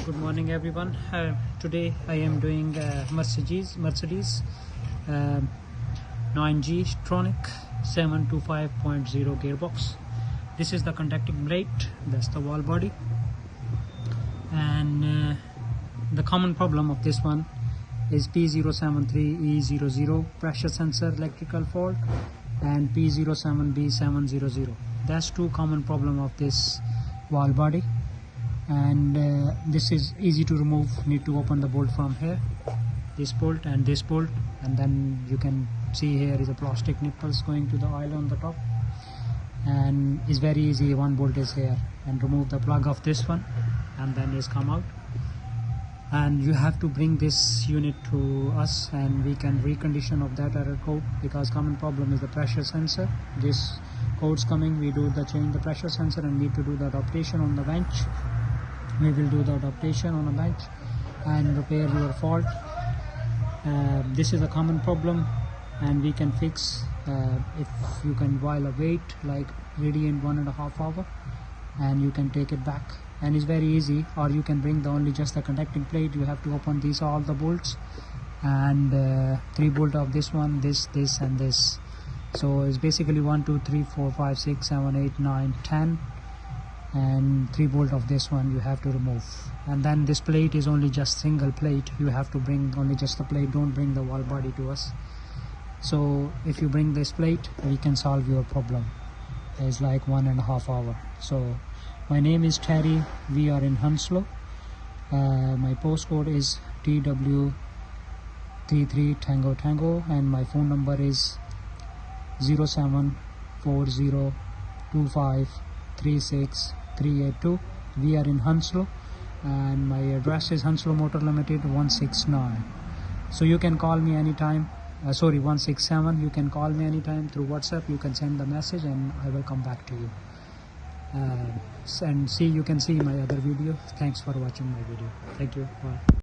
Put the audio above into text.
Good morning everyone. Today I am doing Mercedes 9G Tronic 725.0 gearbox. This is the conducting plate, that's the wall body, and the common problem of this one is P073E00 pressure sensor electrical fault and P07B700. That's two common problem of this wall body, and this is easy to remove. Need to open the bolt from here, this bolt and this bolt, and then you can see here is a plastic nipples going to the oil on the top, and it's very easy. One bolt is here, and remove the plug of this one, and then it's come out. And you have to bring this unit to us, and we can recondition of that error code, because common problem is the pressure sensor. This code's coming, we do the change the pressure sensor and need to do the adaptation on the bench. We will do the adaptation on a bench and repair your fault. This is a common problem, and we can fix if you can while a wait like radiant 1.5 hours, and you can take it back, and it's very easy. Or you can bring the only just the conducting plate. You have to open these all the bolts, and 3 bolt of this one, this and this. So it's basically 1 2 3 4 5 6 7 8 9 10, and 3 bolt of this one you have to remove. And then this plate is only just single plate. You have to bring only just the plate, don't bring the wall body to us. So if you bring this plate, we can solve your problem. It's like 1.5 hours. So my name is Terry, we are in Hounslow. My postcode is TW33 Tango, and my phone number is 07402536 We are in Hounslow, and my address is Hounslow Motor Limited 169. So you can call me anytime. 167. You can call me anytime through WhatsApp. You can send the message and I will come back to you. And you can see my other video. Thanks for watching my video. Thank you. Bye.